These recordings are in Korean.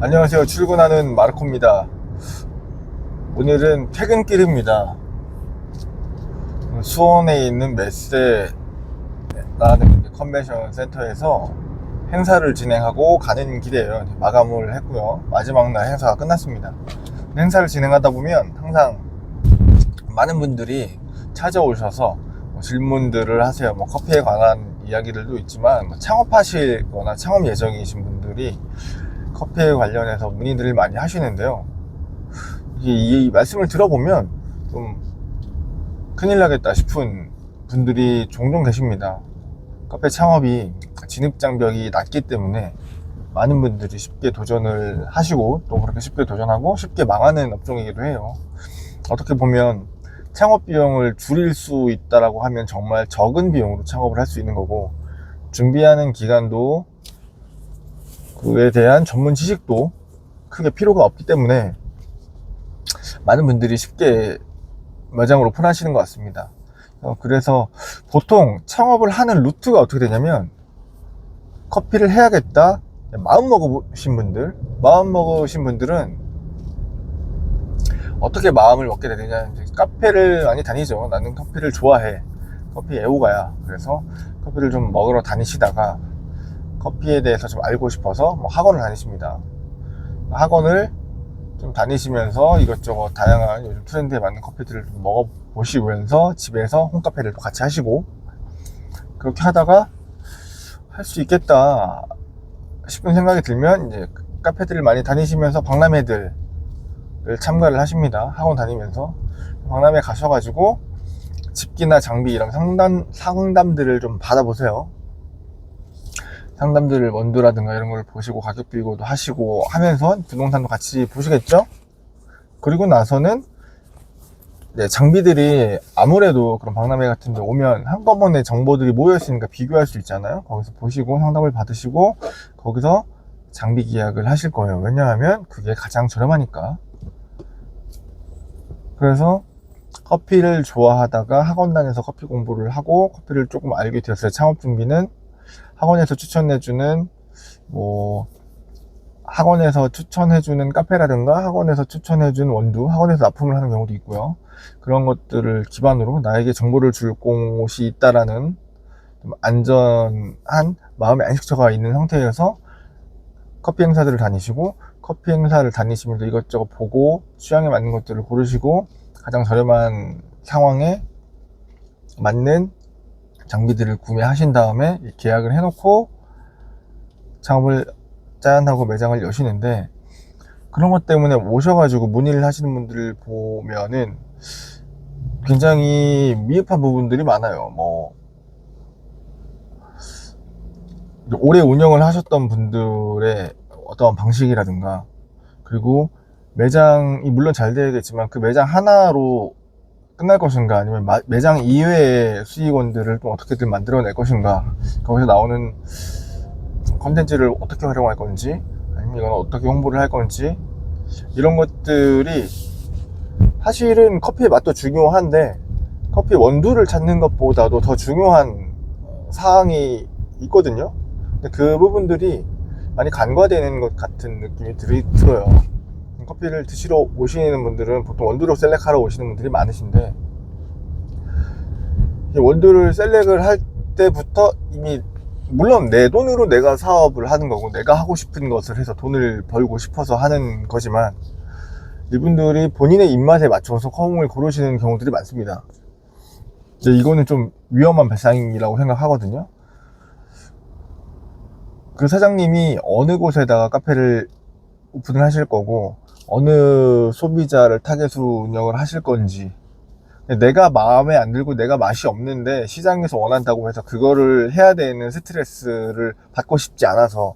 안녕하세요. 출근하는 마르코입니다. 오늘은 퇴근길입니다. 수원에 있는 메세라는 컨벤션 센터에서 행사를 진행하고 가는 길이에요. 마감을 했고요. 마지막 날 행사가 끝났습니다. 행사를 진행하다 보면 항상 많은 분들이 찾아오셔서 질문들을 하세요. 커피에 관한 이야기들도 있지만 창업하시거나 창업 예정이신 분들이 커피에 관련해서 문의들을 많이 하시는데요. 이 말씀을 들어보면 좀 큰일 나겠다 싶은 분들이 종종 계십니다. 카페 창업이 진입장벽이 낮기 때문에 많은 분들이 쉽게 도전을 하시고 또 그렇게 쉽게 도전하고 쉽게 망하는 업종이기도 해요. 어떻게 보면 창업 비용을 줄일 수 있다라고 하면 정말 적은 비용으로 창업을 할 수 있는 거고, 준비하는 기간도 그에 대한 전문 지식도 크게 필요가 없기 때문에 많은 분들이 쉽게 매장을 오픈하시는 것 같습니다. 그래서 보통 창업을 하는 루트가 어떻게 되냐면, 커피를 해야겠다 마음 먹으신 분들은 어떻게 마음을 먹게 되느냐, 카페를 많이 다니죠. 나는 커피를 좋아해, 커피 애호가야. 그래서 커피를 좀 먹으러 다니시다가 커피에 대해서 좀 알고 싶어서 학원을 다니십니다. 학원을 좀 다니시면서 이것저것 다양한 요즘 트렌드에 맞는 커피들을 좀 먹어보시면서 집에서 홈카페를 또 같이 하시고, 그렇게 하다가 할 수 있겠다 싶은 생각이 들면 이제 카페들을 많이 다니시면서 박람회들을 참가를 하십니다. 학원 다니면서 박람회 가셔가지고 집기나 장비 이런 상담들을 좀 받아보세요. 상담들을 원두라든가 이런 걸 보시고 가격 비교도 하시고 하면서 부동산도 같이 보시겠죠? 그리고 나서는 장비들이 아무래도 그런 박람회 같은 데 오면 한꺼번에 정보들이 모여 있으니까 비교할 수 있잖아요. 거기서 보시고 상담을 받으시고 거기서 장비 계약을 하실 거예요. 왜냐하면 그게 가장 저렴하니까. 그래서 커피를 좋아하다가 학원 다녀서 커피 공부를 하고 커피를 조금 알게 되었어요. 창업 준비는 학원에서 추천해주는 학원에서 추천해주는 카페라든가 학원에서 추천해준 원두, 학원에서 납품을 하는 경우도 있고요. 그런 것들을 기반으로 나에게 정보를 줄 곳이 있다라는 좀 안전한 마음의 안식처가 있는 상태에서 커피 행사들을 다니시고, 커피 행사를 다니시면서 이것저것 보고 취향에 맞는 것들을 고르시고 가장 저렴한 상황에 맞는 장비들을 구매하신 다음에 계약을 해놓고 창업을 짠하고 매장을 여시는데, 그런 것 때문에 오셔가지고 문의를 하시는 분들을 보면은 굉장히 미흡한 부분들이 많아요. 오래 운영을 하셨던 분들의 어떤 방식이라든가, 그리고 매장이 물론 잘 되겠지만 그 매장 하나로 끝날 것인가, 아니면 매장 이외의 수익원들을 또 어떻게든 만들어낼 것인가, 거기서 나오는 컨텐츠를 어떻게 활용할 건지, 아니면 이건 어떻게 홍보를 할 건지, 이런 것들이 사실은 커피의 맛도 중요한데 커피 원두를 찾는 것보다도 더 중요한 사항이 있거든요. 근데 그 부분들이 많이 간과되는 것 같은 느낌이 들어요. 커피를 드시러 오시는 분들은 보통 원두를 셀렉하러 오시는 분들이 많으신데, 원두를 셀렉을 할 때부터 이미 물론 내 돈으로 내가 사업을 하는 거고 내가 하고 싶은 것을 해서 돈을 벌고 싶어서 하는 거지만, 이분들이 본인의 입맛에 맞춰서 컴을 고르시는 경우들이 많습니다. 이거는 좀 위험한 발상이라고 생각하거든요. 그 사장님이 어느 곳에다가 카페를 오픈을 하실 거고 어느 소비자를 타겟으로 운영을 하실 건지, 내가 마음에 안 들고 내가 맛이 없는데 시장에서 원한다고 해서 그거를 해야 되는 스트레스를 받고 싶지 않아서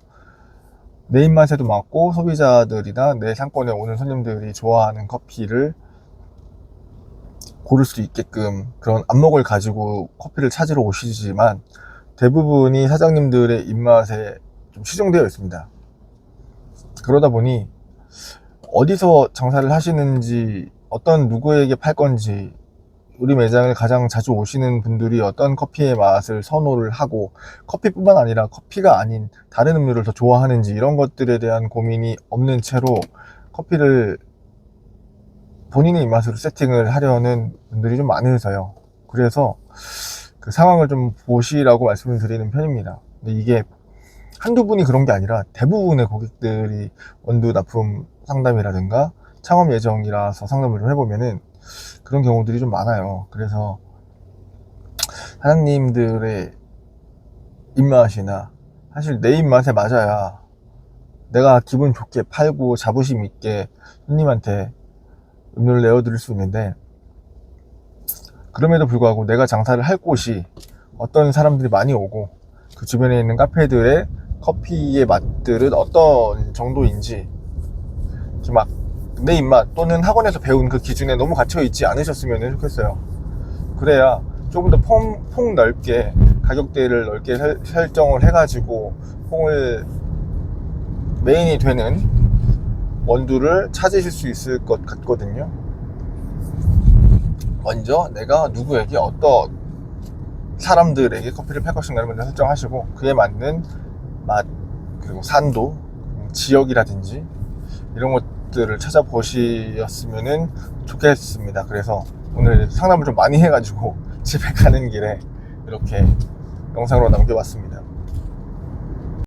내 입맛에도 맞고 소비자들이나 내 상권에 오는 손님들이 좋아하는 커피를 고를 수 있게끔 그런 안목을 가지고 커피를 찾으러 오시지만, 대부분이 사장님들의 입맛에 좀 치중되어 있습니다. 그러다 보니 어디서 장사를 하시는지, 어떤 누구에게 팔 건지 우리 매장을 가장 자주 오시는 분들이 어떤 커피의 맛을 선호를 하고, 커피뿐만 아니라 커피가 아닌 다른 음료를 더 좋아하는지, 이런 것들에 대한 고민이 없는 채로 커피를 본인의 입맛으로 세팅을 하려는 분들이 좀 많으서요. 그래서 그 상황을 좀 보시라고 말씀을 드리는 편입니다. 근데 이게 한두 분이 그런 게 아니라 대부분의 고객들이 원두 납품 상담이라든가 창업 예정이라서 상담을 좀 해보면은 그런 경우들이 좀 많아요. 그래서 사장님들의 입맛이나, 사실 내 입맛에 맞아야 내가 기분 좋게 팔고 자부심 있게 손님한테 음료를 내어드릴 수 있는데, 그럼에도 불구하고 내가 장사를 할 곳이 어떤 사람들이 많이 오고 그 주변에 있는 카페들의 커피의 맛들은 어떤 정도인지, 이렇게 막 내 입맛 또는 학원에서 배운 그 기준에 너무 갇혀 있지 않으셨으면 좋겠어요. 그래야 조금 더 폭 넓게 가격대를 넓게 설정을 해가지고 폭을 메인이 되는 원두를 찾으실 수 있을 것 같거든요. 먼저 내가 누구에게 어떤 사람들에게 커피를 팔 것인가를 먼저 설정하시고, 그에 맞는 맛, 그리고 산도, 지역이라든지 이런 것들을 찾아보셨으면 좋겠습니다. 그래서 오늘 상담을 좀 많이 해가지고 집에 가는 길에 이렇게 영상으로 남겨봤습니다.